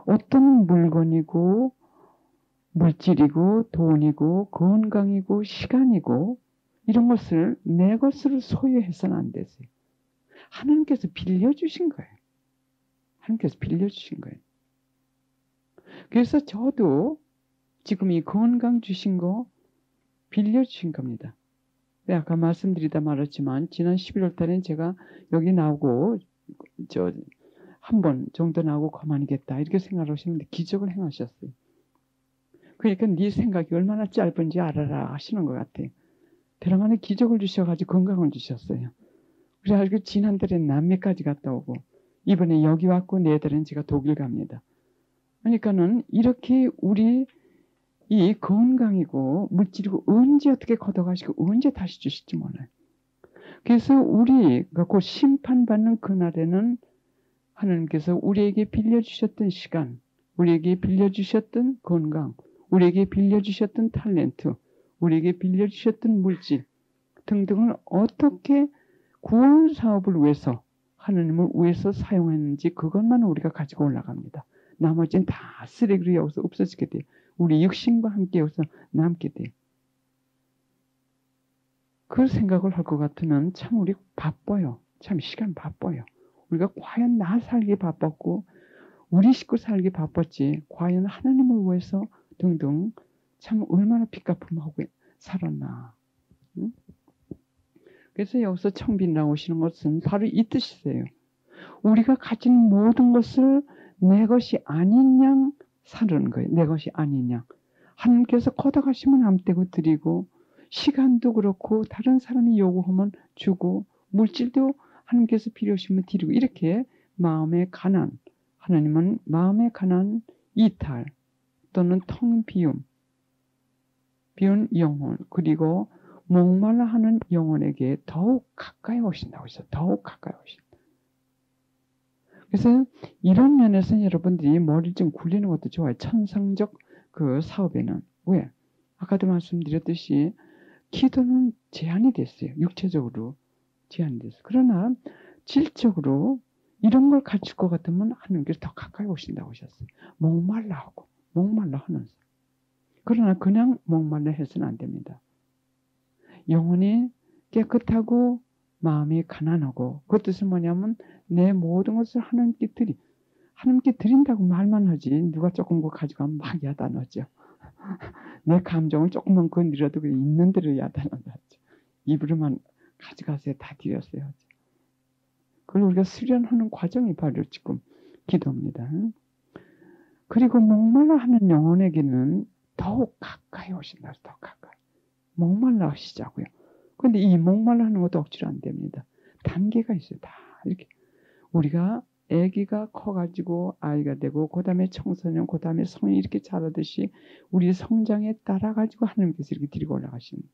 어떤 물건이고 물질이고 돈이고 건강이고 시간이고 이런 것을 내 것으로 소유해서는 안 되세요. 하나님께서 빌려주신 거예요. 하나님께서 빌려주신 거예요. 그래서 저도 지금 이 건강 주신 거 빌려주신 겁니다. 아까 말씀드리다 말았지만 지난 11월 달에 제가 여기 나오고 한 번 정도 나오고 그만이겠다 이렇게 생각하시는데 기적을 행하셨어요. 그러니까 네 생각이 얼마나 짧은지 알아라 하시는 것 같아요. 벼랑 안에 기적을 주셔가지고 건강을 주셨어요. 그래가지고 지난달에 남미까지 갔다 오고 이번에 여기 왔고 내달엔 제가 독일 갑니다. 그러니까는 이렇게 우리 이 건강이고 물질이고 언제 어떻게 걷어가시고 언제 다시 주실지 몰라요. 그래서 우리가 곧 심판받는 그날에는 하나님께서 우리에게 빌려주셨던 시간, 우리에게 빌려주셨던 건강, 우리에게 빌려주셨던 탤런트, 우리에게 빌려주셨던 물질 등등을 어떻게 구원 사업을 위해서 하나님을 위해서 사용했는지 그것만 우리가 가지고 올라갑니다. 나머지는 다 쓰레기로 여기서 없어지게 돼요. 우리 육신과 함께 여기서 남게 돼요. 그 생각을 할 것 같으면 참 우리 바빠요. 참 시간 바빠요. 우리가 과연 나 살기 바빴고 우리 식구 살기 바빴지 과연 하나님을 위해서 등등 참 얼마나 빚갚음하고 살았나. 응? 그래서 여기서 청빈 나오시는 것은 바로 이 뜻이세요. 우리가 가진 모든 것을 내 것이 아닌 양 사는 거예요. 내 것이 아닌 양. 하나님께서 걷어가시면 암떼고 드리고 시간도 그렇고 다른 사람이 요구하면 주고 물질도 하나님께서 필요하시면 드리고 이렇게 마음의 가난, 하나님은 마음의 가난, 이탈 또는 텅 비움, 비운 영혼 그리고 목말라 하는 영혼에게 더욱 가까이 오신다고 했어요. 더욱 가까이 오신다. 그래서 이런 면에서는 여러분들이 머리 좀 굴리는 것도 좋아요. 천상적 그 사업에는. 왜? 아까도 말씀드렸듯이 기도는 제한이 됐어요. 육체적으로 제한이 됐어요. 그러나 질적으로 이런 걸 갖출 것 같으면 하나님께서 더 가까이 오신다고 하셨어요. 목말라 하고 목말라 하는. 그러나 그냥 목말라 해서는 안 됩니다. 영혼이 깨끗하고 마음이 가난하고 그 뜻은 뭐냐면 내 모든 것을 하나님께 드린다고 말만 하지 누가 조금 거 가져가면 막 야단하죠. 내 감정을 조금만 건드려도 있는 대로 야단하죠. 입으로만 가져가세요. 다 드렸어요. 그걸 우리가 수련하는 과정이 바로 지금 기도입니다. 그리고 목말라 하는 영혼에게는 더욱 가까이 오신다. 더 가까이. 목말라 하시자고요. 근데 이 목말라 하는 것도 억지로 안 됩니다. 단계가 있어요. 다 이렇게. 우리가 아기가 커가지고 아이가 되고 그 다음에 청소년 그 다음에 성인 이렇게 자라듯이 우리 성장에 따라가지고 하나님께서 이렇게 데리고 올라가십니다.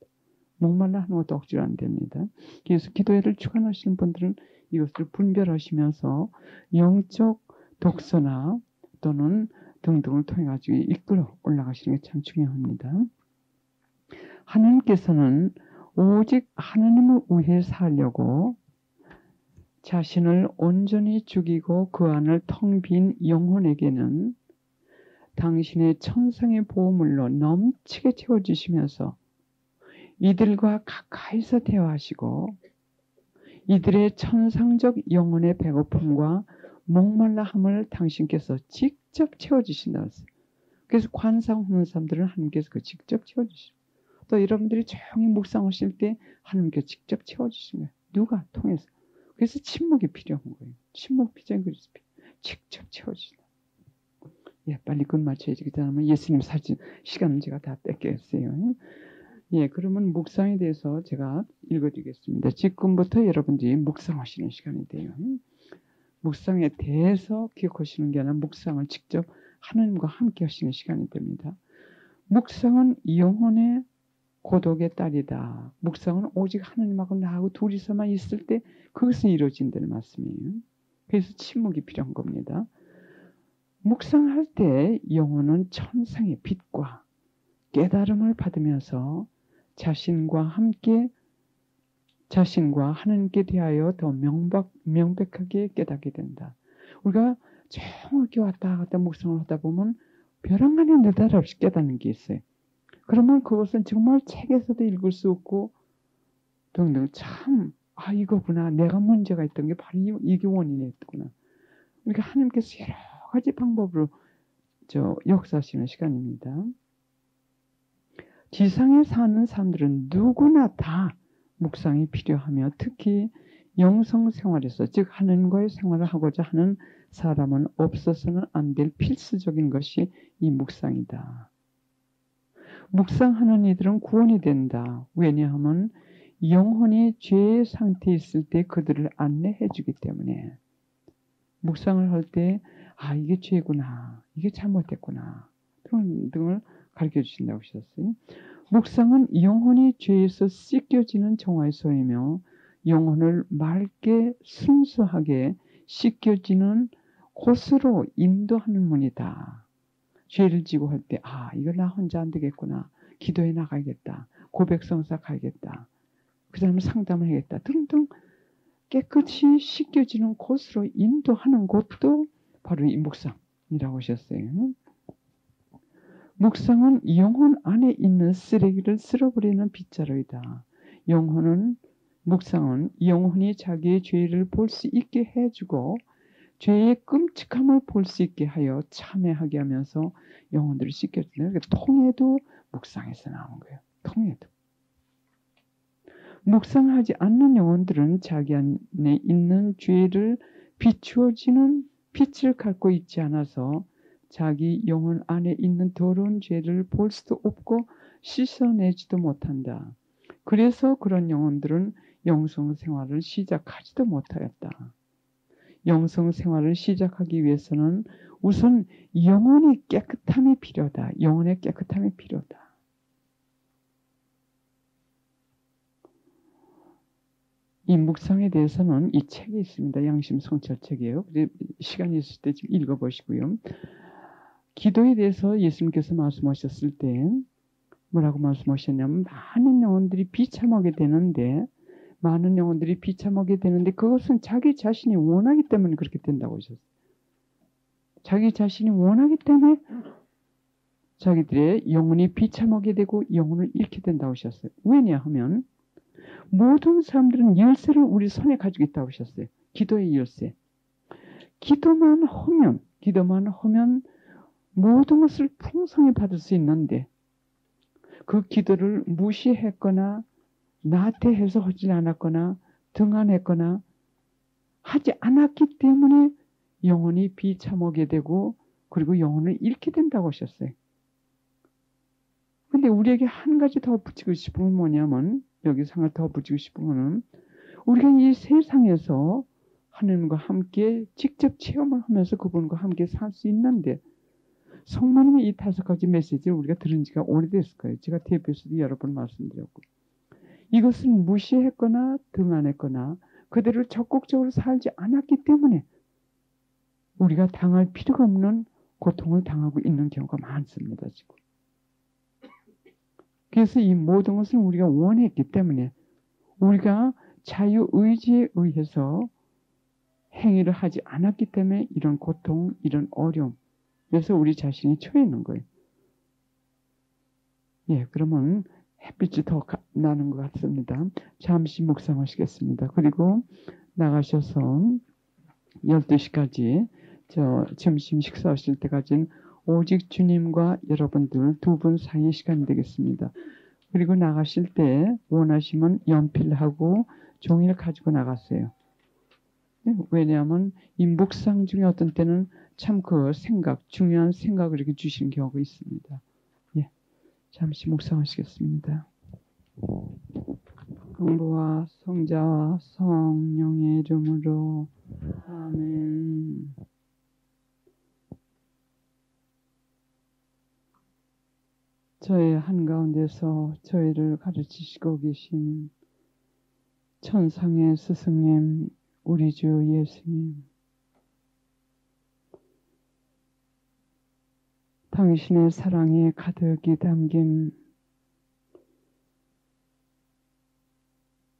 목말라 하는 것도 억지로 안 됩니다. 그래서 기도회를 주관하시는 분들은 이것을 분별하시면서 영적 독서나 또는 등등을 통해 가지고 이끌어 올라가시는 게 참 중요합니다. 하나님께서는 오직 하나님을 위해 살려고 자신을 온전히 죽이고 그 안을 텅 빈 영혼에게는 당신의 천상의 보물로 넘치게 채워주시면서 이들과 가까이서 대화하시고 이들의 천상적 영혼의 배고픔과 목말라함을 당신께서 직접 채워주신다고 했어요. 그래서 관상하는 사람들은 하나님께서 그 직접 채워주시고 또 여러분들이 조용히 묵상하실 때 하나님께서 직접 채워주시는 거예요. 누가 통해서. 그래서 침묵이 필요한 거예요. 침묵 필요한 거예요. 직접 채워주신다. 예, 빨리 끝 맞춰야지. 그다음에 예수님 사진 시간은 제가 다 뺏겼어요. 예, 그러면 묵상에 대해서 제가 읽어드리겠습니다. 지금부터 여러분들이 묵상하시는 시간이 돼요. 묵상에 대해서 기억하시는 게 아니라 묵상을 직접 하나님과 함께 하시는 시간이 됩니다. 묵상은 영혼의 고독의 딸이다. 묵상은 오직 하나님하고 나하고 둘이서만 있을 때 그것은 이루어진다는 말씀이에요. 그래서 침묵이 필요한 겁니다. 묵상할 때 영혼은 천상의 빛과 깨달음을 받으면서 자신과 하나님께 대하여 더 명백하게 깨닫게 된다. 우리가 조용하게 왔다 갔다 묵상을 하다 보면 벼랑간에 느닷없이 깨닫는 게 있어요. 그러면 그것은 정말 책에서도 읽을 수 없고 등등 참 이거구나. 내가 문제가 있던 게 바로 이게 원인이었구나. 그러니까 하나님께서 여러 가지 방법으로 역사하시는 시간입니다. 지상에 사는 사람들은 누구나 다 묵상이 필요하며 특히 영성 생활에서 즉 하나님과의 생활을 하고자 하는 사람은 없어서는 안 될 필수적인 것이 이 묵상이다. 묵상하는 이들은 구원이 된다. 왜냐하면 영혼이 죄의 상태에 있을 때 그들을 안내해 주기 때문에 묵상을 할 때 이게 죄구나. 이게 잘못됐구나. 등을 가르쳐 주신다고 하셨어요. 묵상은 영혼이 죄에서 씻겨지는 정화의 소이며 영혼을 맑게 순수하게 씻겨지는 곳으로 인도하는 문이다. 죄를 지고 할 때 이거 나 혼자 안 되겠구나. 기도해 나가야겠다. 고백성사 가야겠다. 그 사람을 상담을 해야겠다. 등등 깨끗이 씻겨지는 곳으로 인도하는 곳도 바로 이 묵상이라고 하셨어요. 묵상은 영혼 안에 있는 쓰레기를 쓸어버리는 빗자루이다. 묵상은 영혼이 자기의 죄를 볼 수 있게 해주고 죄의 끔찍함을 볼 수 있게 하여 참회하게 하면서 영혼들을 씻겨주는 그러니까 통해도 묵상에서 나온 거예요. 통해도. 묵상하지 않는 영혼들은 자기 안에 있는 죄를 비추어지는 빛을 갖고 있지 않아서 자기 영혼 안에 있는 더러운 죄를 볼 수도 없고 씻어내지도 못한다. 그래서 그런 영혼들은 영성 생활을 시작하지도 못하였다. 영성 생활을 시작하기 위해서는 우선 영혼의 깨끗함이 필요하다. 영혼의 깨끗함이 필요하다. 이 묵상에 대해서는 이 책이 있습니다. 양심 성찰책이에요. 시간이 있을 때 좀 읽어보시고요. 기도에 대해서 예수님께서 말씀하셨을 때 뭐라고 말씀하셨냐면 많은 영혼들이 비참하게 되는데 그것은 자기 자신이 원하기 때문에 그렇게 된다고 하셨어요. 자기 자신이 원하기 때문에 자기들의 영혼이 비참하게 되고 영혼을 잃게 된다고 하셨어요. 왜냐하면 모든 사람들은 열쇠를 우리 손에 가지고 있다고 하셨어요. 기도의 열쇠. 기도만 하면 모든 것을 풍성히 받을 수 있는데 그 기도를 무시했거나 나태해서 하지 않았거나 등한했거나 하지 않았기 때문에 영혼이 비참하게 되고 그리고 영혼을 잃게 된다고 하셨어요. 근데 우리에게 한 가지 더 붙이고 싶은 건 뭐냐면 여기서 하나 더 붙이고 싶은 거는 우리가 이 세상에서 하나님과 함께 직접 체험을 하면서 그분과 함께 살 수 있는데 성모님의 이 5가지 메시지를 우리가 들은 지가 오래됐을 거예요. 제가 TF에서도 여러 번 말씀드렸고 이것은 무시했거나 등한했거나 그들을 적극적으로 살지 않았기 때문에 우리가 당할 필요가 없는 고통을 당하고 있는 경우가 많습니다. 지금. 그래서 이 모든 것을 우리가 원했기 때문에 우리가 자유의지에 의해서 행위를 하지 않았기 때문에 이런 고통, 이런 어려움 그래서 우리 자신이 처해 있는 거예요. 그러면 햇빛이 더 나는 것 같습니다. 잠시 묵상하시겠습니다. 그리고 나가셔서 12시까지 점심 식사하실 때까지는 오직 주님과 여러분들 두 분 사이의 시간이 되겠습니다. 그리고 나가실 때 원하시면 연필하고 종이를 가지고 나갔어요. 왜냐하면 이 묵상 중에 어떤 때는 참 그 중요한 생각을 이렇게 주시는 경우가 있습니다. 잠시 묵상하시겠습니다. 성부와 성자와 성령의 이름으로 아멘. 저의 한가운데서 저희를 가르치시고 계신 천상의 스승님 우리 주 예수님 당신의 사랑이 가득히 담긴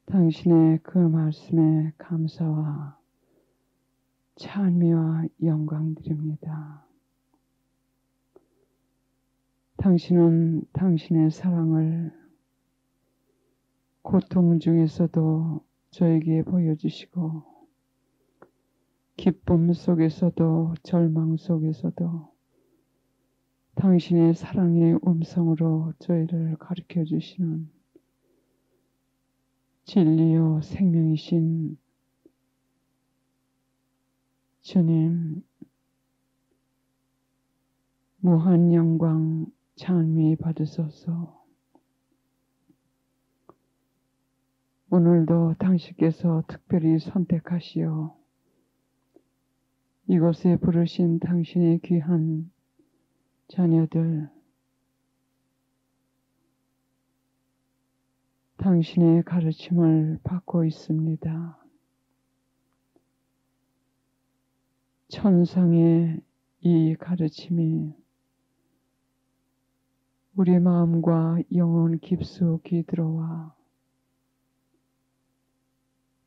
당신의 그 말씀에 감사와 찬미와 영광 드립니다. 당신은 당신의 사랑을 고통 중에서도 저에게 보여주시고 기쁨 속에서도 절망 속에서도 당신의 사랑의 음성으로 저희를 가르쳐 주시는 진리요 생명이신 주님, 무한 영광 찬미 받으소서. 오늘도 당신께서 특별히 선택하시어 이곳에 부르신 당신의 귀한 자녀들, 당신의 가르침을 받고 있습니다. 천상의 이 가르침이 우리 마음과 영혼 깊숙이 들어와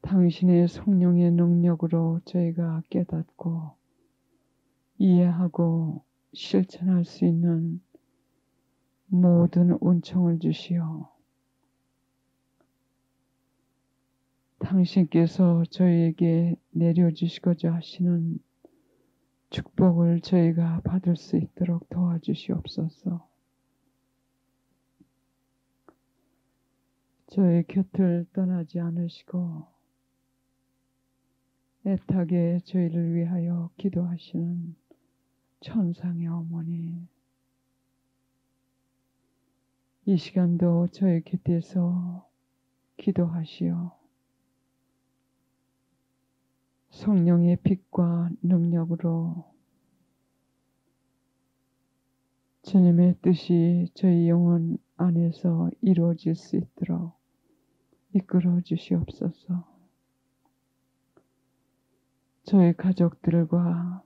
당신의 성령의 능력으로 저희가 깨닫고 이해하고 실천할 수 있는 모든 은총을 주시어 당신께서 저희에게 내려주시고자 하시는 축복을 저희가 받을 수 있도록 도와주시옵소서. 저의 곁을 떠나지 않으시고 애타게 저희를 위하여 기도하시는 천상의 어머니, 이 시간도 저의 곁에서 기도하시어 성령의 빛과 능력으로 주님의 뜻이 저희 영혼 안에서 이루어질 수 있도록 이끌어 주시옵소서. 저희 가족들과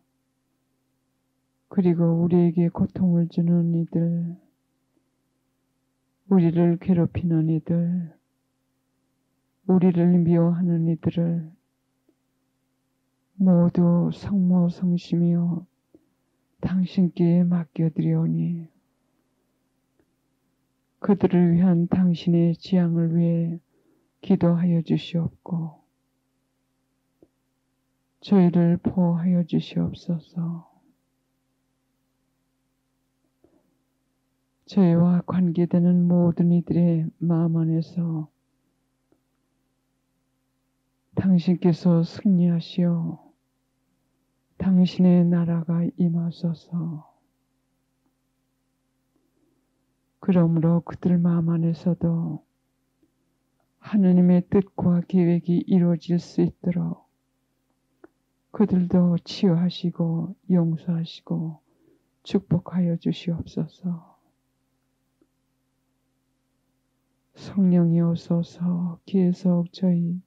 그리고 우리에게 고통을 주는 이들, 우리를 괴롭히는 이들, 우리를 미워하는 이들을 모두 성모성심이여 당신께 맡겨드리오니 그들을 위한 당신의 지향을 위해 기도하여 주시옵고 저희를 보호하여 주시옵소서. 저희와 관계되는 모든 이들의 마음 안에서 당신께서 승리하시어 당신의 나라가 임하소서. 그러므로 그들 마음 안에서도 하느님의 뜻과 계획이 이루어질 수 있도록 그들도 치유하시고 용서하시고 축복하여 주시옵소서. 성령이 오소서 계속 저희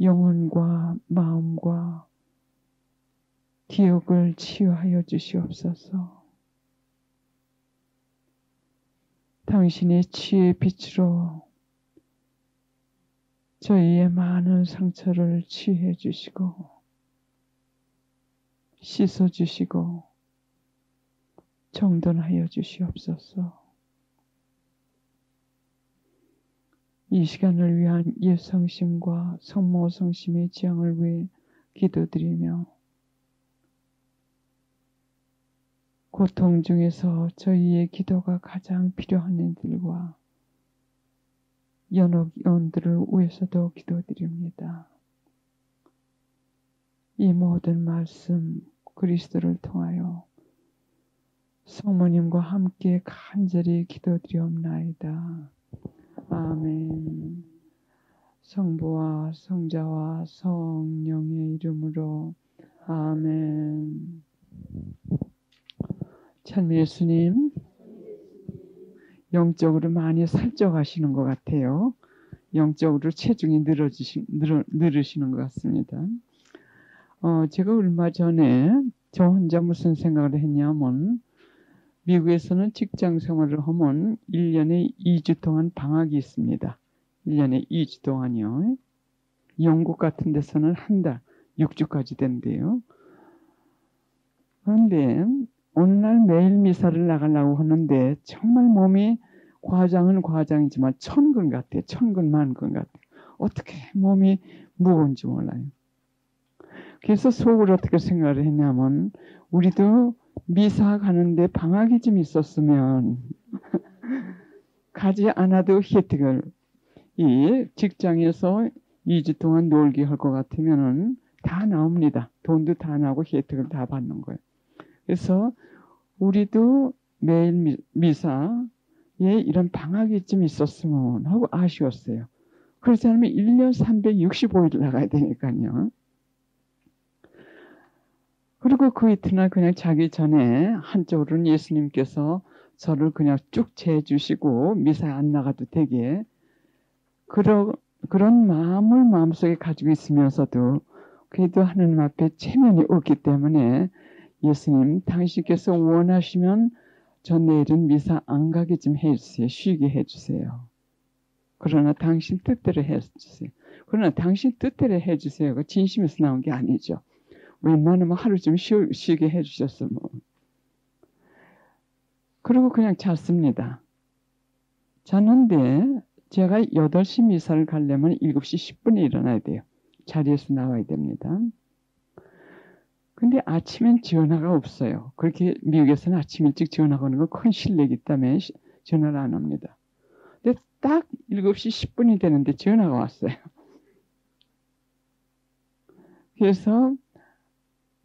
영혼과 마음과 기억을 치유하여 주시옵소서. 당신의 치유의 빛으로 저희의 많은 상처를 치유해 주시고 씻어 주시고 정돈하여 주시옵소서. 이 시간을 위한 예성심과 성모성심의 지향을 위해 기도드리며 고통 중에서 저희의 기도가 가장 필요한 이들과 연옥원들을 위해서도 기도드립니다. 이 모든 말씀 그리스도를 통하여 성모님과 함께 간절히 기도드리옵나이다. 아멘. 성부와 성자와 성령의 이름으로 아멘. 참 예수님 영적으로 많이 살쪄가시는 것 같아요. 영적으로 체중이 늘으시는 것 같습니다. 제가 얼마 전에 저 혼자 무슨 생각을 했냐면 미국에서는 직장 생활을 하면 1년에 2주 동안 방학이 있습니다. 1년에 2주 동안요. 영국 같은 데서는 한 달, 6주까지 된대요. 그런데 오늘날 매일 미사를 나가려고 하는데 정말 몸이 과장은 과장이지만 천근 같아요. 천근 만근 같아요. 어떻게 몸이 무거운지 몰라요. 그래서 속으로 어떻게 생각을 했냐면 우리도 미사 가는데 방학이 좀 있었으면 가지 않아도 혜택을 이 직장에서 2주 동안 놀기 할 것 같으면은 다 나옵니다. 돈도 다 나오고 혜택을 다 받는 거예요. 그래서 우리도 매일 미사에 이런 방학이 좀 있었으면 하고 아쉬웠어요. 그렇지 않으면 1년 365일 나가야 되니까요. 그리고 그 이튿날 그냥 자기 전에 한쪽으로는 예수님께서 저를 그냥 쭉 재주시고 미사에 안 나가도 되게 그런 마음을 마음속에 가지고 있으면서도 그래도 하나님 앞에 체면이 없기 때문에 예수님 당신께서 원하시면 저 내일은 미사 안 가게 좀 해주세요. 쉬게 해주세요. 그러나 당신 뜻대로 해주세요. 그러나 당신 뜻대로 해주세요가 진심에서 나온 게 아니죠. 웬만하면 하루 좀 쉬게 해주셨으면. 그리고 그냥 잤습니다. 잤는데 제가 8시 미사를 가려면 7시 10분에 일어나야 돼요. 자리에서 나와야 됩니다. 근데 아침엔 전화가 없어요. 그렇게 미국에서는 아침 일찍 전화가 오는 건 큰 실례이기 때문에 전화를 안 합니다. 근데 딱 7시 10분이 되는데 전화가 왔어요. 그래서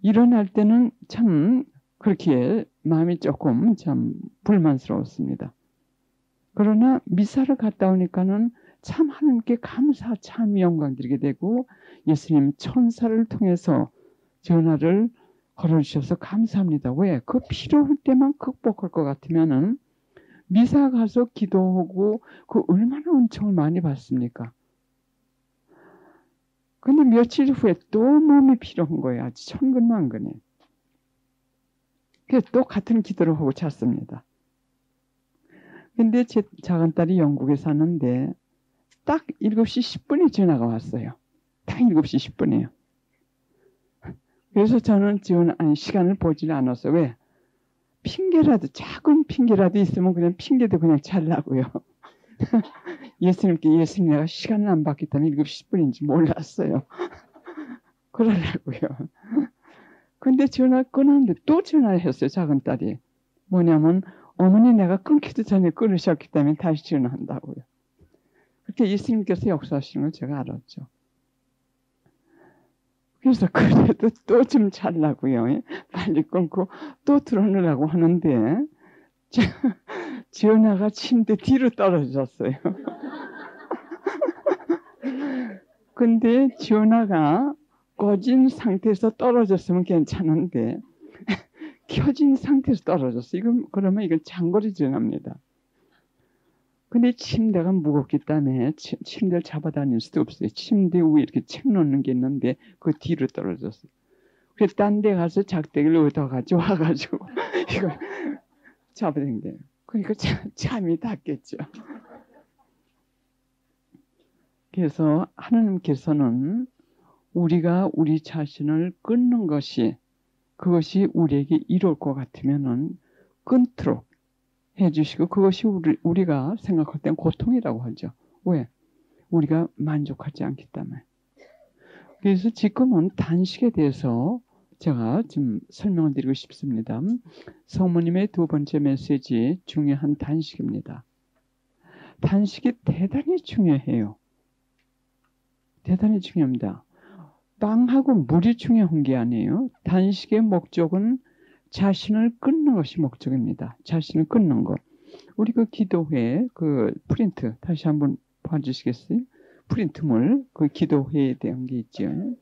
일어날 때는 참 그렇게 마음이 조금 참 불만스러웠습니다. 그러나 미사를 갔다 오니까는 참 하나님께 감사, 참 영광 드리게 되고 예수님 천사를 통해서 전화를 걸어주셔서 감사합니다. 왜? 그 필요할 때만 극복할 것 같으면은 미사 가서 기도하고 그 얼마나 은총을 많이 받습니까? 근데 며칠 후에 또 몸이 필요한 거예요. 아주 천근만근해. 그래서 또 같은 기도를 하고 잤습니다. 근데 제 작은 딸이 영국에 사는데 딱 7시 10분에 전화가 왔어요. 딱 7시 10분이에요. 그래서 저는 시간을 보질 않았어요. 왜? 핑계라도 작은 핑계라도 있으면 그냥 핑계도 그냥 잘라고요. 예수님 내가 시간을 안 받기 때문에 7시 10분인지 몰랐어요. 그러려고요. 근데 전화 끊었는데 또 전화를 했어요. 작은 딸이. 뭐냐면 어머니 내가 끊기도 전에 끊으셨기 때문에 다시 전화한다고요. 그렇게 예수님께서 역사하시는 걸 제가 알았죠. 그래서 그래도 또 좀 잘라고요. 빨리 끊고 또 들어오려고 하는데 전화가 침대 뒤로 떨어졌어요. 근데 전화가 꺼진 상태에서 떨어졌으면 괜찮은데 켜진 상태에서 떨어졌어요. 그러면 이건 장거리 전화입니다. 근데 침대가 무겁기 때문에 침대를 잡아다닐 수도 없어요. 침대 위에 이렇게 책 놓는 게 있는데 그 뒤로 떨어졌어요. 그래서 딴 데 가서 작대기를 얻어가지고 와가지고 이걸 잡아댄 거예요. 그러니까 잠이 닿겠죠. 그래서 하나님께서는 우리가 우리 자신을 끊는 것이 그것이 우리에게 이룰 것 같으면은 끊도록 해주시고 그것이 우리가 생각할 땐 고통이라고 하죠. 왜? 우리가 만족하지 않기 때문에. 그래서 지금은 단식에 대해서 제가 좀 설명을 드리고 싶습니다. 성모님의 두 번째 메시지 중요한 단식입니다. 단식이 대단히 중요해요. 대단히 중요합니다. 빵하고 물이 중요한 게 아니에요. 단식의 목적은 자신을 끊는 것이 목적입니다. 자신을 끊는 것. 우리 그 기도회 그 프린트 다시 한번 봐주시겠어요? 프린트물 그 기도회에 대한 게 있죠.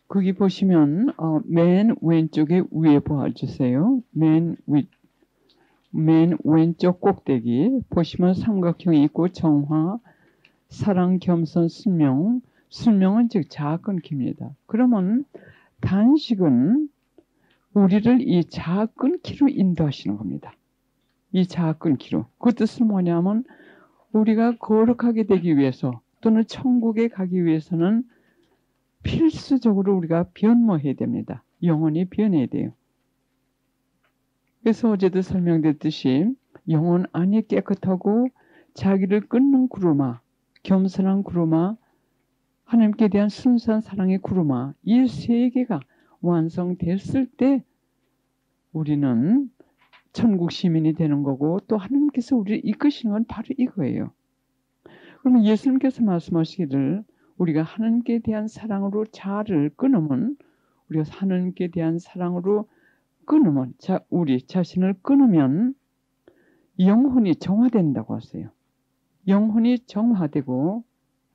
거기 보시면 맨 왼쪽에 위에 봐주세요. 맨 왼쪽 꼭대기 보시면 삼각형이 있고 정화, 사랑, 겸손, 순명. 순명은 즉 자아 끊기입니다. 그러면 단식은 우리를 이 자아 끊기로 인도하시는 겁니다. 이 자아 끊기로. 그 뜻은 뭐냐면 우리가 거룩하게 되기 위해서 또는 천국에 가기 위해서는 필수적으로 우리가 변모해야 됩니다. 영혼이 변해야 돼요. 그래서 어제도 설명됐듯이 영혼 안이 깨끗하고 자기를 끊는 구루마, 겸손한 구루마, 하나님께 대한 순수한 사랑의 구루마, 이 세 개가 완성됐을 때 우리는 천국 시민이 되는 거고 또 하나님께서 우리를 이끄시는 건 바로 이거예요. 그러면 예수님께서 말씀하시기를 우리가 하나님께 대한 사랑으로 자아를 끊으면 우리가 하나님께 대한 사랑으로 끊으면 우리 자신을 끊으면 영혼이 정화된다고 하세요. 영혼이 정화되고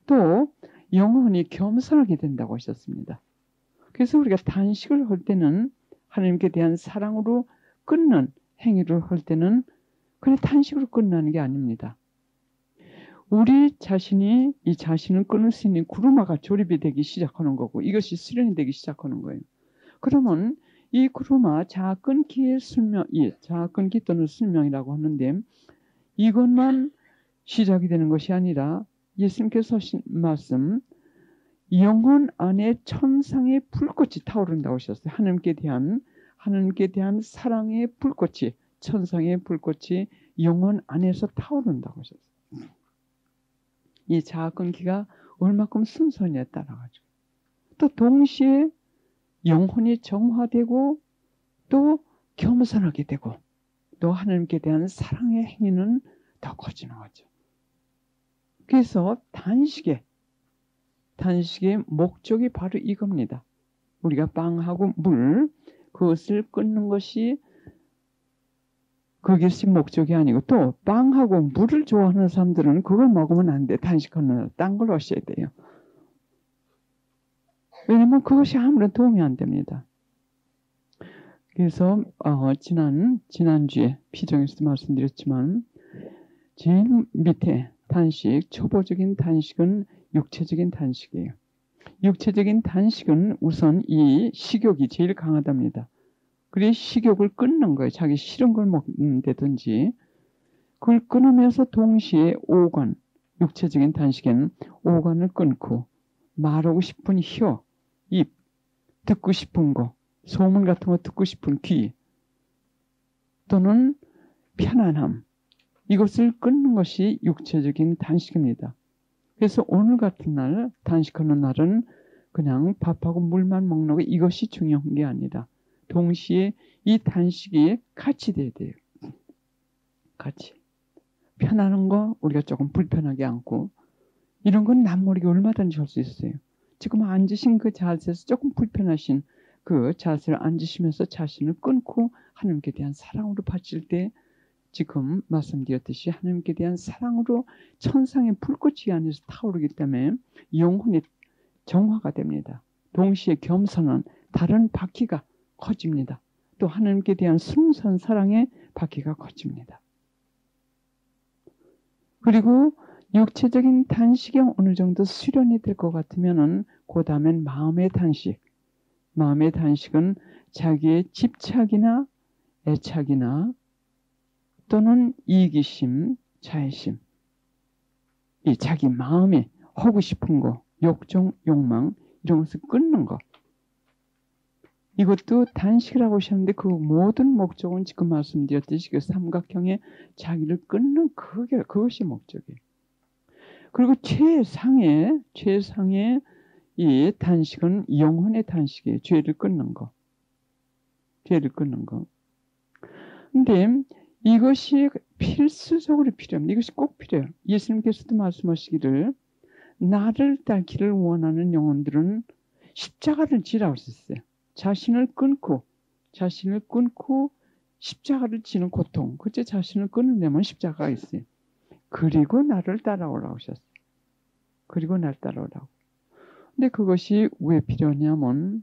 또 영혼이 겸손하게 된다고 하셨습니다. 그래서 우리가 단식을 할 때는 하나님께 대한 사랑으로 끊는 행위를 할 때는 그냥 단식으로 끝나는 게 아닙니다. 우리 자신이 이 자신을 끊을 수 있는 구루마가 조립이 되기 시작하는 거고 이것이 수련이 되기 시작하는 거예요. 그러면 이 구루마 자아 끊기의 술명, 자아 끊기 또는 술명이라고 하는데 이것만 시작이 되는 것이 아니라 예수님께서 하신 말씀 영혼 안에 천상의 불꽃이 타오른다고 하셨어요. 하나님께 대한 사랑의 불꽃이 천상의 불꽃이 영혼 안에서 타오른다고 하셨어요. 이 자아 끊기가 얼마큼 순서냐에 따라가지고 또 동시에 영혼이 정화되고 또 겸손하게 되고 또 하나님께 대한 사랑의 행위는 더 커지는 거죠. 그래서 단식의 목적이 바로 이겁니다. 우리가 빵하고 물 그것을 끊는 것이 그것이 목적이 아니고 또 빵하고 물을 좋아하는 사람들은 그걸 먹으면 안 돼. 단식하는 딴 걸 하셔야 돼요. 왜냐면 그것이 아무런 도움이 안 됩니다. 그래서 지난주에 피정에서도 말씀드렸지만 제일 밑에 단식, 초보적인 단식은 육체적인 단식이에요. 육체적인 단식은 우선 이 식욕이 제일 강하답니다. 그래서 식욕을 끊는 거예요. 자기 싫은 걸 먹는다든지 그걸 끊으면서 동시에 오간, 육체적인 단식에는 오간을 끊고 말하고 싶은 혀, 입, 듣고 싶은 거, 소문 같은 거 듣고 싶은 귀 또는 편안함 이것을 끊는 것이 육체적인 단식입니다. 그래서 오늘 같은 날 단식하는 날은 그냥 밥하고 물만 먹는 거 이것이 중요한 게 아니라 동시에 이 단식이 같이 돼야 돼요. 같이. 편안한 거 우리가 조금 불편하게 앉고 이런 건 남 모르게 얼마든지 할 수 있어요. 지금 앉으신 그 자세에서 조금 불편하신 그 자세를 앉으시면서 자신을 끊고 하나님께 대한 사랑으로 바칠 때 지금 말씀드렸듯이 하나님께 대한 사랑으로 천상의 불꽃이 안에서 타오르기 때문에 영혼이 정화가 됩니다. 동시에 겸손한 다른 바퀴가 커집니다. 또 하나님께 대한 순수한 사랑의 바퀴가 커집니다. 그리고 육체적인 단식이 어느 정도 수련이 될 것 같으면은 그 다음엔 마음의 단식. 마음의 단식은 자기의 집착이나 애착이나 또는 이기심, 자애심, 이 자기 마음에 하고 싶은 거, 욕정, 욕망 이런 것을 끊는 거. 이것도 단식이라고 하셨는데 그 모든 목적은 지금 말씀드렸듯이 그 삼각형의 자기를 끊는 그것이 목적이에요. 그리고 최상의 이 단식은 영혼의 단식이에요. 죄를 끊는 거. 죄를 끊는 거. 근데 이것이 필수적으로 필요합니다. 이것이 꼭 필요해요. 예수님께서도 말씀하시기를 나를 따르기를 원하는 영혼들은 십자가를 지라고 하셨어요. 자신을 끊고 십자가를 지는 고통. 그때 자신을 끊으려면 십자가가 있어요. 그리고 나를 따라오라고 하셨어요. 그리고 날 따라오라고. 근데 그것이 왜 필요하냐면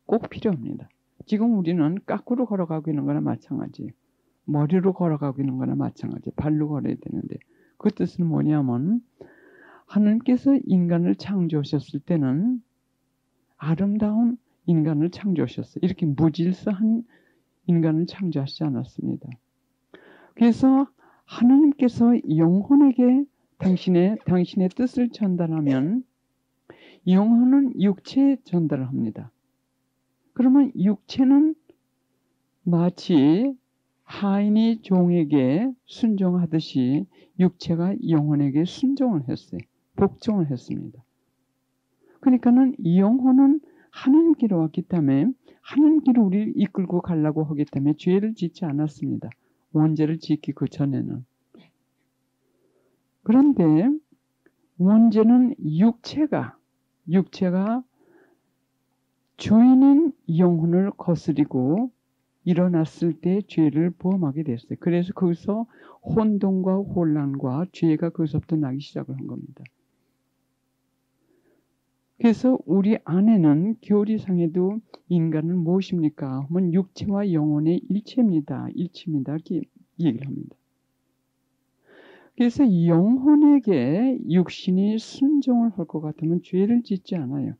꼭 필요합니다. 지금 우리는 거꾸로 걸어가고 있는 거나 마찬가지예요. 머리로 걸어가고 있는 거나 마찬가지예요. 발로 걸어야 되는데 그 뜻은 뭐냐면 하나님께서 인간을 창조하셨을 때는 아름다운 인간을 창조하셨어요. 이렇게 무질서한 인간을 창조하시지 않았습니다. 그래서 하나님께서 영혼에게 당신의 뜻을 전달하면 영혼은 육체에 전달을 합니다. 그러면 육체는 마치 하인이 종에게 순종하듯이 육체가 영혼에게 순종을 했어요. 복종을 했습니다. 그러니까는 영혼은 하나님께로 왔기 때문에 하나님께로 우리를 이끌고 가려고 하기 때문에 죄를 짓지 않았습니다. 원죄를 짓기 그 전에는. 그런데 원죄는 육체가 주인인 영혼을 거스리고 일어났을 때 죄를 범하게 됐어요. 그래서 거기서 혼돈과 혼란과 죄가 거기서부터 나기 시작을 한 겁니다. 그래서 우리 안에는 교리상에도 인간은 무엇입니까? 하면 육체와 영혼의 일체입니다. 이렇게 얘기를 합니다. 그래서 영혼에게 육신이 순종을 할 것 같으면 죄를 짓지 않아요.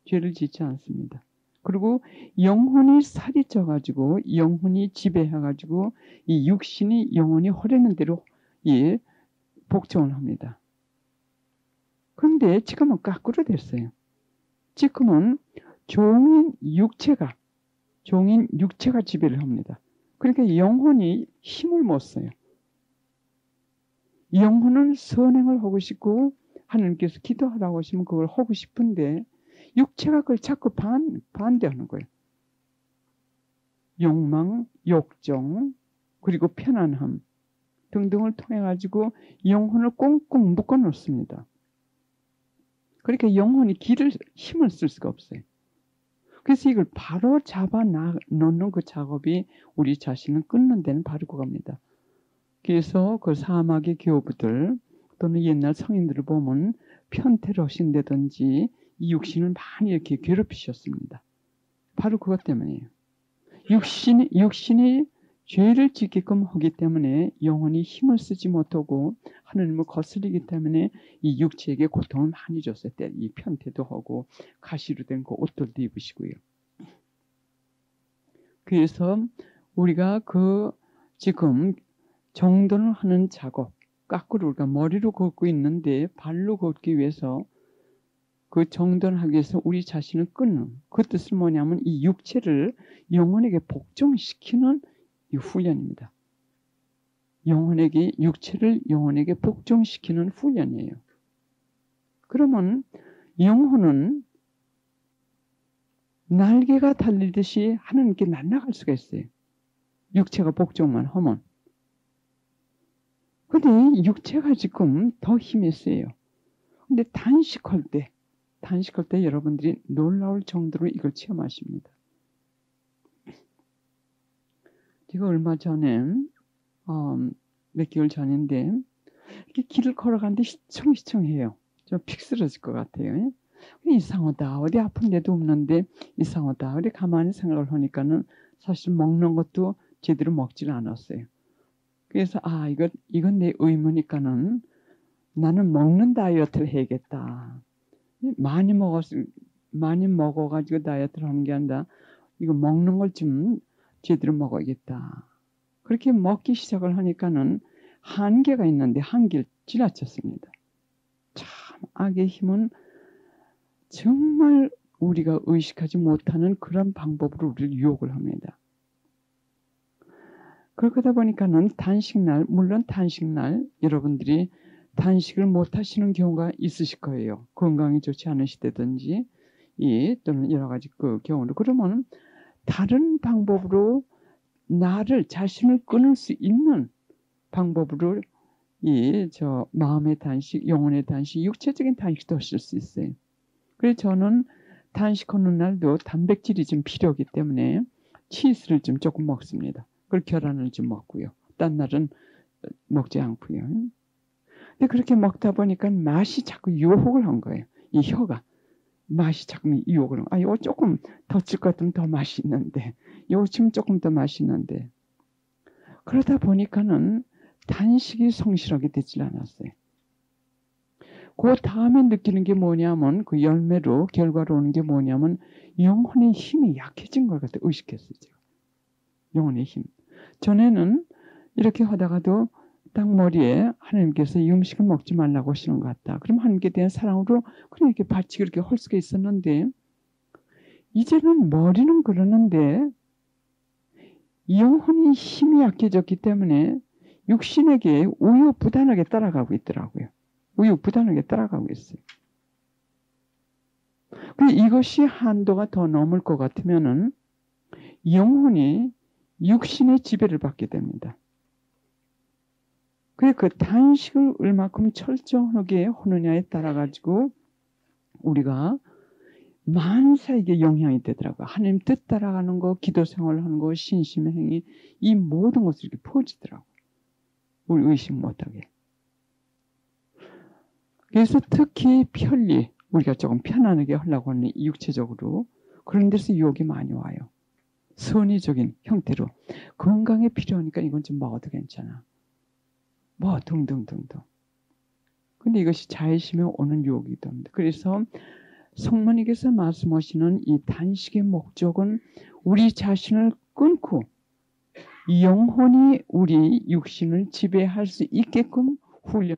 죄를 짓지 않습니다. 그리고 영혼이 살이 쪄가지고 영혼이 지배해가지고 이 육신이 영혼이 허려는 대로 복종을 합니다. 그런데 지금은 거꾸로 됐어요. 지금은 종인 육체가 지배를 합니다. 그러니까 영혼이 힘을 못 써요. 영혼은 선행을 하고 싶고 하나님께서 기도하라고 하시면 그걸 하고 싶은데 육체가 그걸 자꾸 반대하는 거예요. 욕망, 욕정, 그리고 편안함 등등을 통해 가지고 영혼을 꽁꽁 묶어 놓습니다. 그러니까 영혼이 힘을 쓸 수가 없어요. 그래서 이걸 바로 잡아 놓는 그 작업이 우리 자신을 끊는 데는 바로 그겁니다. 그래서 그 사막의 교부들 또는 옛날 성인들을 보면 편태를 하신다든지 이 육신을 많이 이렇게 괴롭히셨습니다. 바로 그것 때문이에요. 육신이 죄를 짓게끔 하기 때문에 영혼이 힘을 쓰지 못하고 하나님을 거스리기 때문에 이 육체에게 고통을 많이 줬어요. 이 편태도 하고 가시로 된 그 옷들도 입으시고요. 그래서 우리가 지금 정돈을 하는 작업, 거꾸로 우리가 머리로 걷고 있는데 발로 걷기 위해서 그 정돈하기 위해서 우리 자신을 끊는 그 뜻은 뭐냐면 이 육체를 영혼에게 복종시키는 이 훈련입니다. 육체를 영혼에게 복종시키는 훈련이에요. 그러면 영혼은 날개가 달리듯이 하나님께 날아갈 수가 있어요. 육체가 복종만 하면. 근데 육체가 지금 더 힘이 세요. 근데 단식할 때 여러분들이 놀라울 정도로 이걸 체험하십니다. 제가 얼마 전에 몇 개월 전인데 이렇게 길을 걸어가는데 희청희청해요. 좀 픽 쓰러질 것 같아요. 이상하다. 어디 아픈 데도 없는데 이상하다. 어디 가만히 생각을 하니까는 사실 먹는 것도 제대로 먹질 않았어요. 그래서 이건 내 의무니까는 나는 먹는 다이어트를 해야겠다. 많이 먹어가지고 다이어트를 하는 게 아니라 이거 먹는 걸 좀 제대로 먹어야겠다. 그렇게 먹기 시작을 하니까는 한계가 있는데 한계를 지나쳤습니다. 참 악의 힘은 정말 우리가 의식하지 못하는 그런 방법으로 우리를 유혹을 합니다. 그러다 보니까는 물론 단식날 여러분들이 단식을 못 하시는 경우가 있으실 거예요. 건강이 좋지 않으시다든지 또는 여러 가지 그 경우로. 그러면 다른 방법으로 자신을 끊을 수 있는 방법으로 마음의 단식, 영혼의 단식, 육체적인 단식도 하실 수 있어요. 그래서 저는 단식하는 날도 단백질이 좀 필요하기 때문에 치즈를 좀 조금 먹습니다. 그리고 계란을 좀 먹고요. 딴 날은 먹지 않고요. 근데 그렇게 먹다 보니까 맛이 자꾸 유혹을 한 거예요. 이 혀가 맛이 자꾸 유혹을 한 거예요. 이거 조금 더 찔 것 같으면 더 맛있는데 이거 지금 조금 더 맛있는데 그러다 보니까는 단식이 성실하게 되질 않았어요. 그 다음에 느끼는 게 뭐냐면 그 결과로 오는 게 뭐냐면 영혼의 힘이 약해진 걸 갖다 의식했어요. 제가. 영혼의 힘. 전에는 이렇게 하다가도 딱 머리에 하나님께서 이 음식을 먹지 말라고 하시는 것 같다. 그럼 하나님께 대한 사랑으로 그냥 이렇게 바치 그렇게 할 수가 있었는데 이제는 머리는 그러는데 영혼이 힘이 약해졌기 때문에 육신에게 우유부단하게 따라가고 있더라고요. 우유부단하게 따라가고 있어요. 이것이 한도가 더 넘을 것 같으면은 영혼이 육신의 지배를 받게 됩니다. 그래 그 단식을 얼마큼 철저하게 하느냐에 따라 가지고 우리가 만사에게 영향이 되더라고요. 하나님 뜻 따라가는 거, 기도 생활하는 거, 신심의 행위 이 모든 것을 이렇게 퍼지더라고요. 우리 의식 못하게. 그래서 특히 편리 우리가 조금 편안하게 하려고 하는 육체적으로 그런 데서 유혹이 많이 와요. 선의적인 형태로 건강에 필요하니까 이건 좀 먹어도 괜찮아. 뭐 등등등등. 근데 이것이 자의심에 오는 유혹이기도 합니다. 그래서 성모님께서 말씀하시는 이 단식의 목적은 우리 자신을 끊고 영혼이 우리 육신을 지배할 수 있게끔 훈련